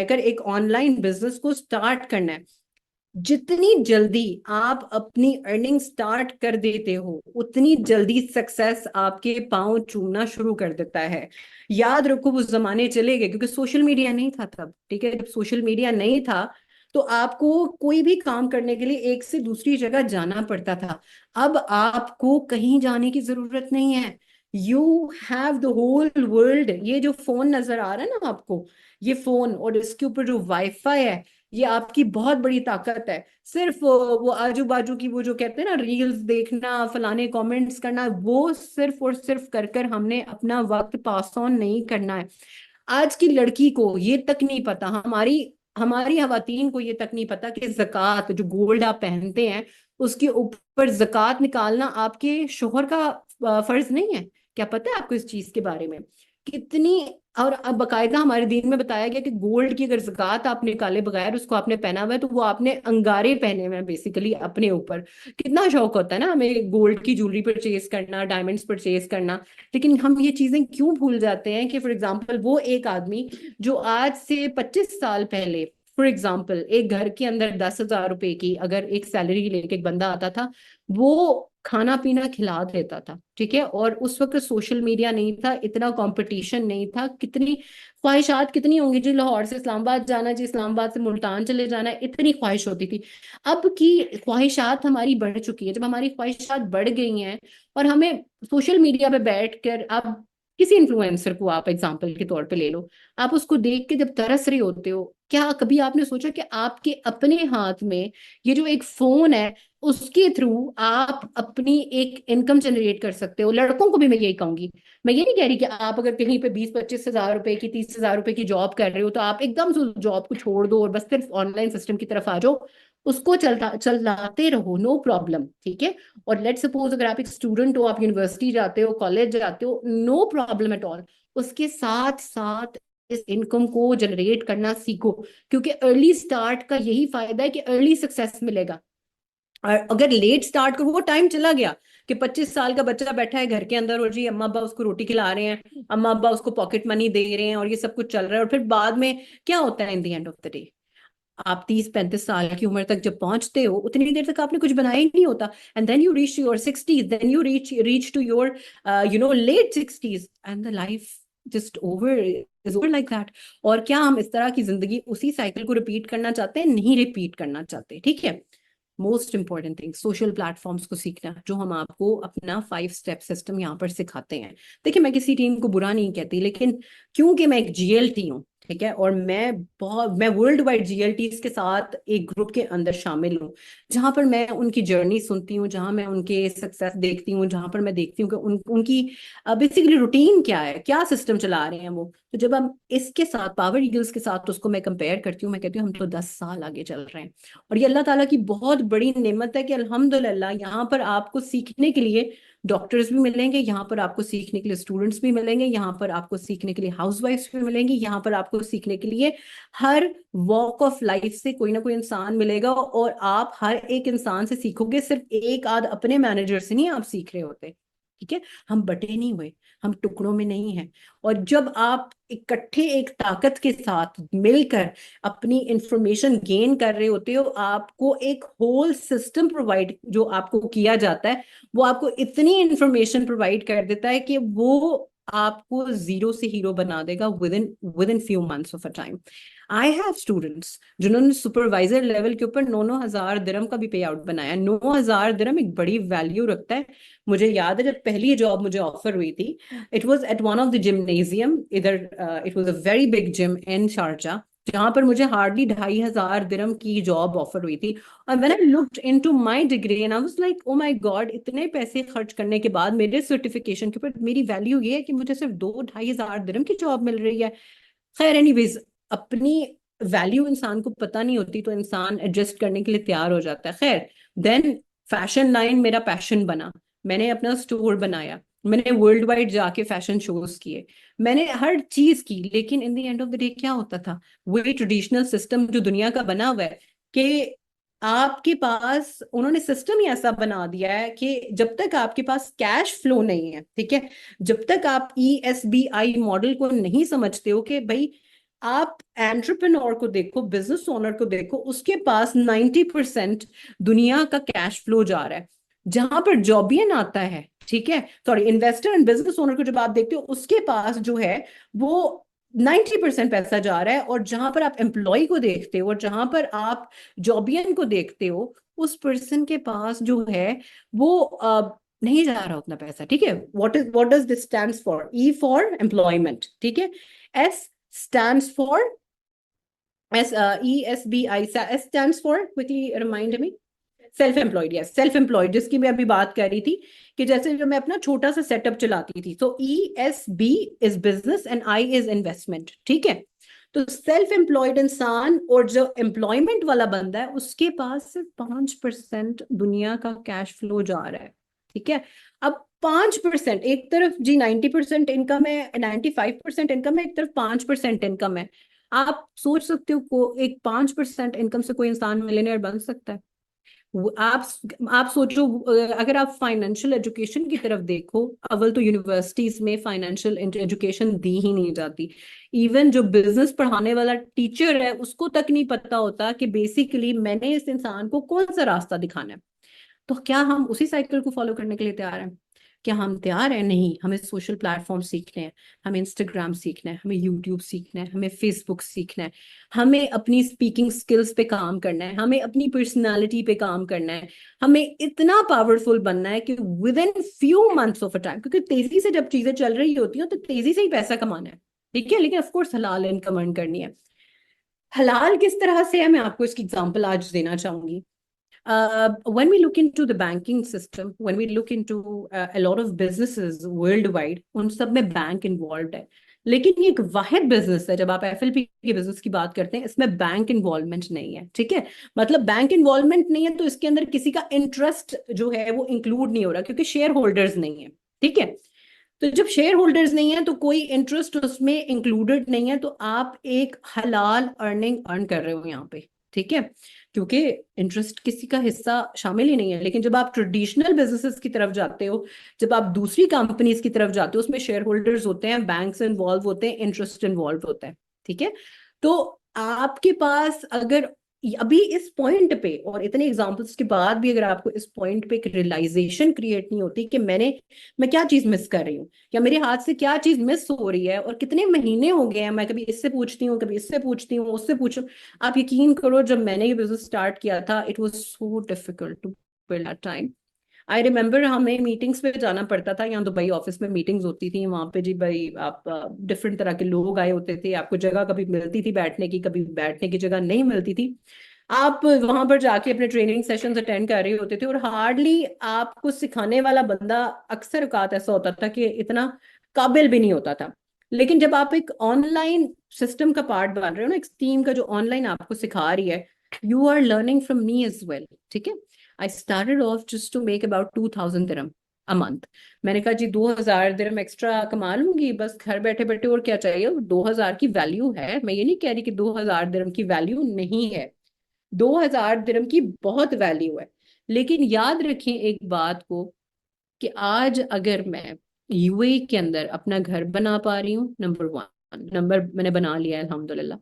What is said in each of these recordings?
کر ایک on line business کو سٹارٹ کرنا ہے، جتنی جلدی آپ اپنی ارننگ سٹارٹ کر دیتے ہو اتنی جلدی سکسیس آپ کے پاؤں چومنا شروع کر دیتا ہے. یاد رکھو وہ زمانے چلے گئے کیونکہ سوشل میڈیا نہیں تھا تب. ٹھیک ہے، جب سوشل میڈیا نہیں تھا تو آپ کو کوئی بھی کام کرنے کے لیے ایک سے دوسری جگہ جانا پڑتا تھا. اب آپ کو کہیں جانے کی ضرورت نہیں ہے. You have the whole world. یہ جو فون نظر آ رہا ہے نا آپ کو، یہ فون اور اس کے اوپر جو وائی فائی ہے، یہ آپ کی بہت بڑی طاقت ہے. صرف وہ آجو باجو کی وہ جو کہتے ہیں نا ریلز دیکھنا، فلانے کامنٹس کرنا، وہ صرف اور صرف کر کر ہم نے اپنا وقت پاس آن نہیں کرنا ہے. آج کی لڑکی کو یہ تک نہیں پتا، ہماری ہماری خواتین کو یہ تک نہیں پتا کہ زکوٰۃ جو گولڈ آپ پہنتے ہیں اس کے اوپر زکوٰۃ نکالنا آپ کے شوہر کا فرض نہیں ہے. کیا پتا ہے آپ کو اس چیز کے بارے میں کتنی؟ اور اب باقاعدہ ہمارے دین میں بتایا گیا کہ گولڈ کی اگر زکوٰۃ آپ نکالے بغیر اس کو آپ نے پہنا ہوا ہے تو وہ آپ نے انگارے پہنے ہوئے ہیں بیسیکلی اپنے اوپر. کتنا شوق ہوتا ہے نا ہمیں گولڈ کی جویلری پرچیز کرنا، ڈائمنڈس پرچیز کرنا، لیکن ہم یہ چیزیں کیوں بھول جاتے ہیں کہ فار ایگزامپل وہ ایک آدمی جو آج سے 25 سال پہلے فار ایگزامپل ایک گھر کے اندر 10,000 روپے کی اگر ایک سیلری لے کے ایک بندہ آتا تھا، وہ کھانا پینا کھلا دیتا تھا. ٹھیک ہے، اور اس وقت سوشل میڈیا نہیں تھا، اتنا کمپٹیشن نہیں تھا. کتنی خواہشات کتنی ہوں گی جی، لاہور سے اسلام آباد جانا، جی اسلام آباد سے ملتان چلے جانا، اتنی خواہش ہوتی تھی. اب کی خواہشات ہماری بڑھ چکی ہے. جب ہماری خواہشات بڑھ گئی ہیں اور ہمیں سوشل میڈیا پہ بیٹھ کر، اب کسی انفلوئنسر کو آپ ایگزامپل کے طور پہ لے لو، آپ اس کو دیکھ کے جب ترس رہے ہوتے ہو، کیا کبھی آپ نے سوچا کہ آپ کے اپنے ہاتھ میں یہ جو ایک فون ہے اس کے تھرو آپ اپنی ایک انکم جنریٹ کر سکتے ہو؟ لڑکوں کو بھی میں یہی کہوں گی. میں یہ نہیں کہہ رہی کہ آپ اگر کہیں پہ 20-25 ہزار روپے کی 30,000 روپے کی جاب کر رہے ہو تو آپ ایک دم سے جاب کو چھوڑ دو اور بس صرف آن لائن سسٹم کی طرف آ جاؤ. اس کو چلاتے رہو، نو پرابلم. ٹھیک ہے، اور لیٹ سپوز اگر آپ ایک اسٹوڈنٹ ہو، آپ یونیورسٹی جاتے ہو، کالج جاتے ہو، نو پرابلم ایٹ آل. اس کے ساتھ ساتھ اس انکم کو جنریٹ کرنا سیکھو، کیونکہ ارلی سٹارٹ کا یہی فائدہ ہے کہ ارلی سکسیس ملے گا. اور اگر لیٹ سٹارٹ کرو، وہ ٹائم چلا گیا کہ 25 سال کا بچہ بیٹھا ہے گھر کے اندر اور جی اماں ابا اس کو روٹی کھلا رہے ہیں، اماں ابا اس کو پاکٹ منی دے رہے ہیں اور یہ سب کچھ چل رہا ہے. اور پھر بعد میں کیا ہوتا ہے in the end of the day? آپ 30-35 سال کی عمر تک جب پہنچتے ہو اتنی دیر تک آپ نے کچھ بنایا ہی نہیں ہوتا. And then you reach to your 60s، then you reach to your late 60s and the life just over like that. اور کیا ہم اس طرح کی زندگی اسی سائیکل کو ریپیٹ کرنا چاہتے ہیں؟ نہیں ریپیٹ کرنا چاہتے. ٹھیک ہے، most important thing social platforms کو سیکھنا، جو ہم آپ کو اپنا 5 اسٹیپ سسٹم یہاں پر سکھاتے ہیں. دیکھیں میں کسی ٹیم کو برا نہیں کہتی، لیکن کیونکہ میں ایک جی ایل ٹی ہوں، ٹھیک ہے، اور میں world wide G L Ts کے ساتھ ایک گروپ کے اندر شامل ہوں، جہاں پر میں ان کی جرنی سنتی ہوں، جہاں میں ان کے سکسیس دیکھتی ہوں، جہاں پر میں دیکھتی ہوں کہ ان کی بیسیکلی روٹین کیا ہے، کیا سسٹم چلا رہے ہیں وہ. تو جب ہم اس کے ساتھ پاور ایگلز کے ساتھ اس کو میں کمپیئر کرتی ہوں، میں کہتی ہوں ہم تو 10 سال آگے چل رہے ہیں. اور یہ اللہ تعالیٰ کی بہت بڑی نعمت ہے کہ الحمدللہ یہاں پر آپ کو سیکھنے کے لیے ڈاکٹرز بھی ملیں گے، یہاں پر آپ کو سیکھنے کے لیے اسٹوڈنٹس بھی ملیں گے، یہاں پر آپ کو سیکھنے کے لیے ہاؤس وائفس بھی ملیں گی، یہاں پر آپ کو سیکھنے کے لیے ہر واک آف لائف سے کوئی نہ کوئی انسان ملے گا. اور آپ ہر ایک انسان سے سیکھو گے، صرف ایک آدھ اپنے مینیجر سے نہیں آپ سیکھ رہے ہوتے. ٹھیک ہے، ہم بٹے نہیں ہوئے، ہم ٹکڑوں میں نہیں ہیں. اور جب آپ اکٹھے ایک طاقت کے ساتھ مل کر اپنی انفارمیشن گین کر رہے ہوتے ہو، آپ کو ایک ہول سسٹم پرووائڈ جو آپ کو کیا جاتا ہے، وہ آپ کو اتنی انفارمیشن پرووائڈ کر دیتا ہے کہ وہ آپ کو زیرو سے ہیرو بنا دے گا within few months of a time. I have students جنہوں نے سپروائزر لیول کے اوپر 9,000 درہم کا بھی پے آؤٹ بنایا. 9,000 درہم ایک بڑی ویلیو رکھتا ہے. مجھے یاد ہے جب پہلی جاب مجھے آفر ہوئی تھی، it was at one of the gymnasium, ادھر it was a very big gym in Sharjah, جہاں پر مجھے ہارڈلی 2,500 درہم کی جاب آفر ہوئی تھی. اور when I looked into my degree and I was like, oh my God، اتنے پیسے خرچ کرنے کے بعد میرے سرٹیفکیشن کے اوپر میری ویلیو یہ ہے کہ مجھے صرف 2-2,500 درہم کی جاب مل رہی ہے. خیر اینی ویز، اپنی ویلیو انسان کو پتہ نہیں ہوتی تو انسان ایڈجسٹ کرنے کے لیے تیار ہو جاتا ہے. خیر دین فیشن لائن میرا پیشن بنا، میں نے اپنا اسٹور بنایا، میں نے ورلڈ وائڈ جا کے فیشن شوز کیے، میں نے ہر چیز کی. لیکن in the end of the day کیا ہوتا تھا؟ وہی ٹریڈیشنل سسٹم جو دنیا کا بنا ہوا ہے کہ آپ کے پاس انہوں نے سسٹم ہی ایسا بنا دیا ہے کہ جب تک آپ کے پاس کیش فلو نہیں ہے، ٹھیک ہے، جب تک آپ ESBI ماڈل کو نہیں سمجھتے ہو کہ بھائی آپ اینٹرپرینور کو دیکھو, بزنس اونر کو دیکھو, اس کے پاس 90% دنیا کا کیش فلو جا رہا ہے. جہاں پر جوبین آتا ہے, ٹھیک ہے, sorry, investor and business owner کو جب آپ دیکھتے ہو, اس کے پاس جو ہے وہ 90% پیسہ جا رہا ہے. اور جہاں پر آپ امپلائی کو دیکھتے ہو اور جہاں پر آپ جوبین کو دیکھتے ہو, اس پرسن کے پاس جو ہے وہ نہیں جا رہا اتنا پیسہ. ٹھیک ہے, what does this stands for? E for employment, ٹھیک ہے. S stands for S stands for, quickly remind me. Self employed, yes, self employed, جس کی میں ابھی بات کر رہی تھی کہ جیسے جو میں اپنا چھوٹا سا سیٹ اپ چلاتی تھی. تو ESB is business and I is investment. ٹھیک ہے, تو سیلف امپلائڈ انسان اور جو امپلائمنٹ والا بندہ ہے, اس کے پاس صرف 5% دنیا کا کیش فلو جا رہا ہے. ٹھیک ہے, اب 5%, ایک طرف جی 90% انکم ہے, 95% انکم ہے, ایک طرف 5% انکم ہے. آپ سوچ سکتے ہو ایک 5% انکم سے کوئی انسان ملینئر بن سکتا ہے؟ آپ سوچو, اگر آپ فائنینشیل ایجوکیشن کی طرف دیکھو, اول تو یونیورسٹیز میں فائنینشیل ایجوکیشن دی ہی نہیں جاتی. ایون جو بزنس پڑھانے والا ٹیچر ہے, اس کو تک نہیں پتا ہوتا کہ بیسیکلی میں نے اس انسان کو کون سا راستہ دکھانا ہے. تو کیا ہم اسی سائیکل کو فالو کرنے کے لیے تیار ہیں؟ کیا ہم تیار ہیں؟ نہیں. ہمیں سوشل پلیٹ فارم سیکھنے ہیں, ہمیں انسٹاگرام سیکھنا ہے, ہمیں یوٹیوب سیکھنا ہے, ہمیں فیس بک سیکھنا ہے, ہمیں اپنی اسپیکنگ اسکلس پہ کام کرنا ہے, ہمیں اپنی پرسنالٹی پہ کام کرنا ہے, ہمیں اتنا پاورفل بننا ہے کہ with in few months of a time, کیونکہ تیزی سے جب چیزیں چل رہی ہوتی ہیں تو تیزی سے ہی پیسہ کمانا ہے. ٹھیک ہے, لیکن آف کورس حلال انکم ارن کرنی ہے. حلال کس طرح سے ہے, میں آپ کو اس کی ایگزامپل آج دینا چاہوں گی. When we look into the banking system, when we look into a lot of businesses worldwide, ان سب میں بینک انوالوڈ ہے. لیکن یہ ایک واحد بزنس ہے, جب آپ FLP کے بزنس کی بات کرتے ہیں, اس میں بینک انوالومنٹ نہیں ہے. ٹھیک ہے, مطلب بینک انوالومنٹ نہیں ہے تو اس کے اندر کسی کا انٹرسٹ جو ہے وہ انکلوڈ نہیں ہو رہا, کیونکہ شیئر ہولڈرز نہیں ہیں. ٹھیک ہے, تو جب شیئر ہولڈرز نہیں ہیں تو کوئی انٹرسٹ اس میں انکلوڈڈ نہیں ہے, تو آپ ایک حلال ارننگ ارن کر رہے ہو یہاں پہ. ٹھیک ہے, کیونکہ انٹرسٹ کسی کا حصہ شامل ہی نہیں ہے. لیکن جب آپ ٹریڈیشنل بزنسز کی طرف جاتے ہو, جب آپ دوسری کمپنیز کی طرف جاتے ہو, اس میں شیئر ہولڈرز ہوتے ہیں, بینکس انوالو ہوتے ہیں, انٹرسٹ انوالو ہوتا ہے. ٹھیک ہے, تو آپ کے پاس اگر ابھی اس پوائنٹ پہ, اور اتنے ایگزامپلس کے بعد بھی اگر آپ کو اس پوائنٹ پہ ایک ریئلائزیشن کریٹ نہیں ہوتی کہ میں کیا چیز مس کر رہی ہوں, یا میرے ہاتھ سے کیا چیز مس ہو رہی ہے, اور کتنے مہینے ہو گئے ہیں میں کبھی اس سے پوچھتی ہوں, کبھی اس سے پوچھتی ہوں, اس سے پوچھوں. آپ یقین کرو, جب میں نے یہ بزنس اسٹارٹ کیا تھا, it was so difficult to build that time. I remember ہمیں میٹنگس پہ جانا پڑتا تھا, یہاں دبئی آفس میں میٹنگز ہوتی تھیں, وہاں پہ جی بھائی آپ ڈفرینٹ طرح کے لوگ آئے ہوتے تھے, آپ کو جگہ کبھی ملتی تھی بیٹھنے کی, کبھی بیٹھنے کی جگہ نہیں ملتی تھی. آپ وہاں پر جا کے اپنے ٹریننگ سیشنز اٹینڈ کر رہے ہوتے تھے, اور ہارڈلی آپ کو سکھانے والا بندہ اکثر اوقات ایسا ہوتا تھا کہ اتنا قابل بھی نہیں ہوتا تھا. لیکن جب آپ ایک آن لائن سسٹم کا پارٹ بن رہے ہو نا, ایک ٹیم کا جو آن لائن آپ کو سکھا رہی ہے, you are learning from me as well. ٹھیک ہے, I started off just to make about 2000 dirham a month. میں نے کہا جی 2000 درہم ایکسٹرا کما لوں گی بس گھر بیٹھے بیٹھے, اور کیا چاہیے. 2000 کی ویلیو ہے, میں یہ نہیں کہہ رہی کہ 2000 درہم کی ویلیو نہیں ہے, 2000 درہم کی بہت ویلیو ہے. لیکن یاد رکھیں ایک بات کو, کہ آج اگر میں UAE کے اندر اپنا گھر بنا پا رہی ہوں, نمبر میں نے بنا لیا ہے الحمدللہ.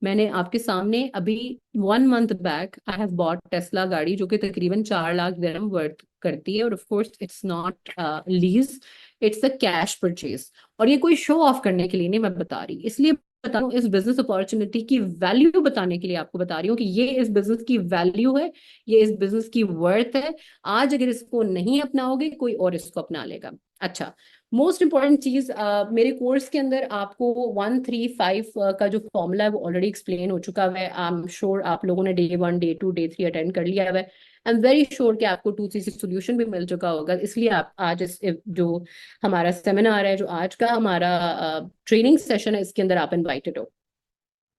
میں نے آپ کے سامنے ابھی 1 month back I have bought Tesla گاڑی, جو کہ تقریباً 4 لاکھ درہم ورتھ کرتی ہے, اور of course it's not lease, it's a cash purchase. اور یہ کوئی شو آف کرنے کے لیے نہیں میں بتا رہی, اس لیے بتا رہا ہوں, اس بزنس اپارچونٹی کی ویلیو بتانے کے لیے آپ کو بتا رہی ہوں کہ یہ اس بزنس کی ویلیو ہے, یہ اس بزنس کی ورتھ ہے. آج اگر اس کو نہیں اپناؤ گے, کوئی اور اس کو اپنا لے گا. اچھا, موسٹ امپورٹنٹ چیز, میرے کورس کے اندر آپ کو 135 کا جو فارمولا ہے وہ آلریڈی ایکسپلین ہو چکا ہے. آئی ایم شیور آپ لوگوں نے Day 1 Day 2 Day 3 اٹینڈ کر لیا ہے. آئی ایم ویری شیور کہ آپ کو 2 3 سولوشن بھی مل چکا ہوگا. اس لیے آپ آج جو ہمارا سیمینار ہے, جو آج کا ہمارا ٹریننگ سیشن ہے, اس کے اندر آپ انوائٹڈ ہو.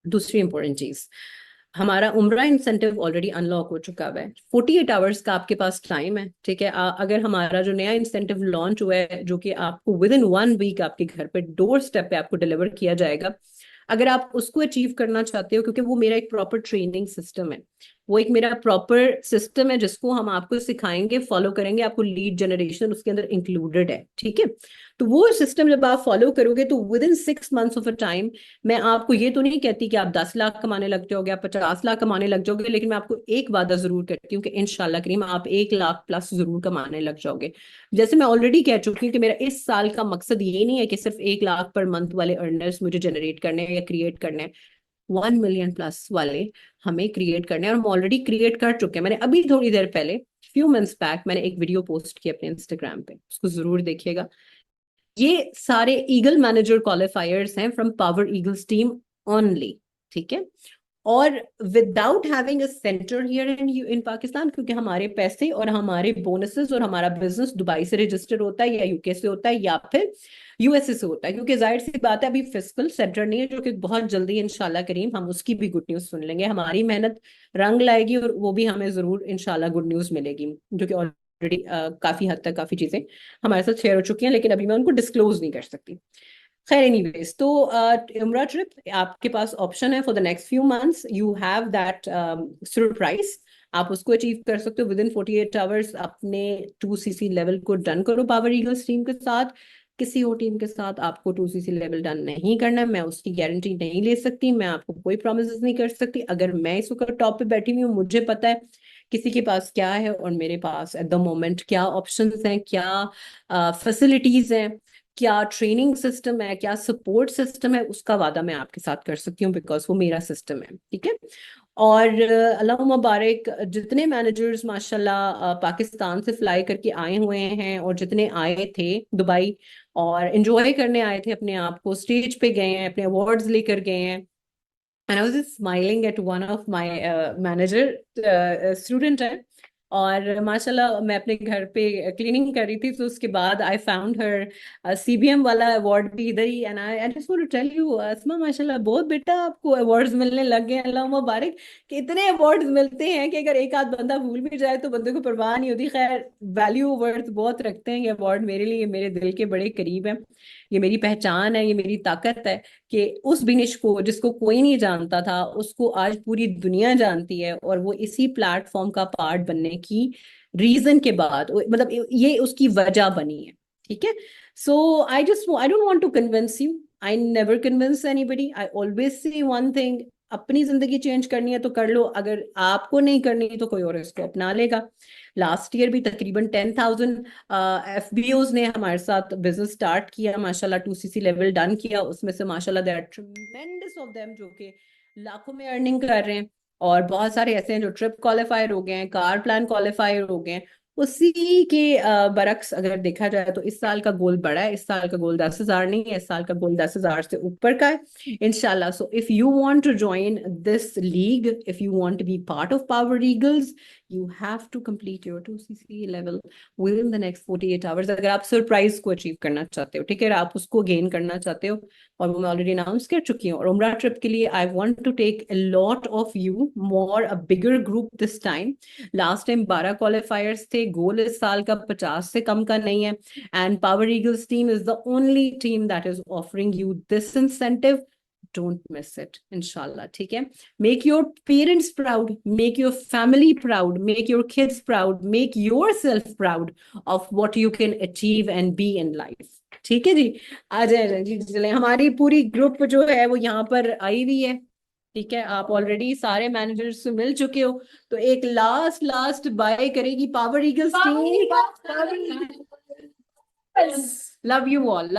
دوسری امپورٹنٹ چیز, ہمارا عمرہ انسینٹیو آلریڈی ان لاک ہو چکا ہے. 48 آورس کا آپ کے پاس ٹائم ہے. ٹھیک ہے, اگر ہمارا جو نیا انسینٹیو لانچ ہوا ہے, جو کہ آپ کو ود ان 1 week آپ کے گھر پہ ڈور اسٹیپ پہ آپ کو ڈیلیور کیا جائے گا, اگر آپ اس کو اچیو کرنا چاہتے ہو, کیونکہ وہ میرا ایک پراپر ٹریننگ سسٹم ہے, وہ ایک میرا پراپر سسٹم ہے جس کو ہم آپ کو سکھائیں گے, فالو کریں گے, آپ کو لیڈ جنریشن اس کے اندر انکلوڈیڈ ہے, ٹھیک ہے. تو وہ سسٹم جب آپ فالو کرو گے تو with in 6 months of a time, میں آپ کو یہ تو نہیں کہتی کہ آپ 10 لاکھ کمانے لگ جاؤ گے, آپ 50 لاکھ کمانے لگ جاؤ گے, لیکن میں آپ کو ایک وعدہ ضرور کرتی ہوں کہ انشاءاللہ کریم آپ 1 لاکھ پلس ضرور کمانے لگ جاؤ گے. جیسے میں آلریڈی کہہ چکی ہوں کہ میرا اس سال کا مقصد یہ نہیں ہے کہ صرف 1 لاکھ پر منتھ والے ارنرز مجھے جنریٹ کرنے ہیں یا کریٹ کرنے ہیں, 1 million+ والے ہمیں کریٹ کرنے ہیں, اور ہم آلریڈی کریٹ کر چکے ہیں. میں نے ابھی تھوڑی دیر پہلے فیو منتھس بیک میں نے ایک ویڈیو پوسٹ کی اپنے انسٹاگرام پہ, اس کو ضرور دیکھیے گا. یہ سارے ایگل مینیجر کوالیفائرز ہیں from power Eagles team only, ٹھیک ہے. اور without having a centre here in Pakistan, کیونکہ ہمارے پیسے اور ہمارے بونسز اور ہمارا بزنس دبئی سے رجسٹر ہوتا ہے یا یو کے سے ہوتا ہے یا پھر یو ایس اے سے ہوتا ہے, کیونکہ ظاہر سی بات ہے ابھی فسکل سینٹر نہیں ہے, جو کہ بہت جلدی انشاءاللہ کریم ہم اس کی بھی گڈ نیوز سن لیں گے. ہماری محنت رنگ لائے گی اور وہ بھی ہمیں ضرور انشاءاللہ گڈ نیوز ملے گی, جو کہ آلریڈی کافی حد تک کافی چیزیں ہمارے ساتھ شیئر ہو چکی ہیں, لیکن ابھی میں ان کو ڈسکلوز نہیں کر سکتی. خیر اینی ویز, تو عمرہ ٹرپ آپ کے پاس آپشن ہے for the next few months, you have that surprise. آپ اس کو اچیو کر سکتے ہو ود ان 48 hours. اپنے 2cc لیول کو ڈن کرو پاور ایگلز ٹیم کے ساتھ. کسی اور ٹیم کے ساتھ آپ کو 2cc لیول ڈن نہیں کرنا, میں اس کی گارنٹی نہیں لے سکتی, میں آپ کو کوئی پرومسز نہیں کر سکتی. اگر میں اس وقت ٹاپ پہ بیٹھی ہوئی ہوں, مجھے پتا ہے کسی کے پاس کیا ہے اور میرے پاس ایٹ دا مومنٹ کیا آپشنز ہیں, کیا فیسلٹیز ہیں, کیا ٹریننگ سسٹم ہے, کیا سپورٹ سسٹم ہے, اس کا وعدہ میں آپ کے ساتھ کر سکتی ہوں, بیکاز وہ میرا سسٹم ہے, ٹھیک ہے. اور اللہ مبارک جتنے مینیجرز ماشاءاللہ پاکستان سے فلائی کر کے آئے ہوئے ہیں, اور جتنے آئے تھے دبئی اور انجوائے کرنے آئے تھے, اپنے آپ کو اسٹیج پہ گئے ہیں, اپنے ایوارڈز لے کر گئے ہیں. And I was just smiling at one of my manager student ہے, اور ماشاءاللہ میں اپنے گھر پہ کلیننگ کر رہی تھی, تو اس کے بعد I found her CBM والا ایوارڈ بھی ادھر ہی. And I just want to tell you اسما ماشاءاللہ بہت بیٹا آپ کو ایوارڈز ملنے لگ گئے, اللہ مبارک. کہ اتنے ایوارڈز ملتے ہیں کہ اگر ایک آدھ بندہ بھول بھی جائے تو بندے کو پرواہ نہیں ہوتی. خیر ویلیو ورتھ بہت رکھتے ہیں یہ ایوارڈ میرے لیے, میرے دل کے بڑے قریب ہے, یہ میری پہچان ہے, یہ میری طاقت ہے کہ اس بنش کو جس کو کوئی نہیں جانتا تھا اس کو آج پوری دنیا جانتی ہے, اور وہ اسی پلیٹ فارم کا پارٹ بننے کی ریزن کے بعد, مطلب یہ اس کی وجہ بنی ہے, ٹھیک ہے. سو I don't want to convince you. I never convince anybody. I always say one thing, اپنی زندگی چینج کرنی ہے تو کر لو, اگر آپ کو نہیں کرنی تو کوئی اور اس کو اپنا لے گا. لاسٹ ایئر بھی تقریباً 10,000 ایف بی اوز نے ہمارے ساتھ بزنس اسٹارٹ کیا, ماشاءاللہ 2cc لیول ڈن کیا. اس میں سے ماشاءاللہ they are tremendous of them جو کہ لاکھوں میں ارننگ کر رہے ہیں, اور بہت سارے ایسے ہیں جو ٹرپ کوالیفائر ہو گئے ہیں, کار پلان کوالیفائر ہو گئے ہیں. اسی کے برعکس اگر دیکھا جائے تو اس سال کا گول بڑا ہے, اس سال کا گول 10,000 نہیں ہے, اس سال کا گول 10,000 سے اوپر کا ہے انشاءاللہ. So if you want to join this league, if you want to be part of Power Eagles, you have to complete your 2cc level within the next 48 hours. اگر آپ سرپرائز کو اچیو کرنا چاہتے ہو, ٹھیک ہے, آپ اس کو گین کرنا چاہتے ہو, اور وہ میں آلریڈی اناؤنس کر چکی ہوں. اور عمرہ ٹرپ کے لیے I want to take a lot of you, more a bigger group this time. Last time 12 qualifiers تھے, گول اس سال کا 50 سے کم کا نہیں ہے, and Power Eagles team is the only team that is offering you this incentive. Don't miss it, inshallah, ٹھیک ہے. Make your parents proud, make your family proud, make your kids proud, make yourself proud of what you can achieve and be in life. ٹھیک ہے جی, آ جائیں جی, چلیں. ہماری پوری group جو ہے وہ یہاں پر آئی ہوئی ہے, ٹھیک ہے. آپ آلریڈی سارے مینیجرز سے مل چکے ہو, تو ایک لاسٹ بائے کرے گی Power Eagles team. Love you all.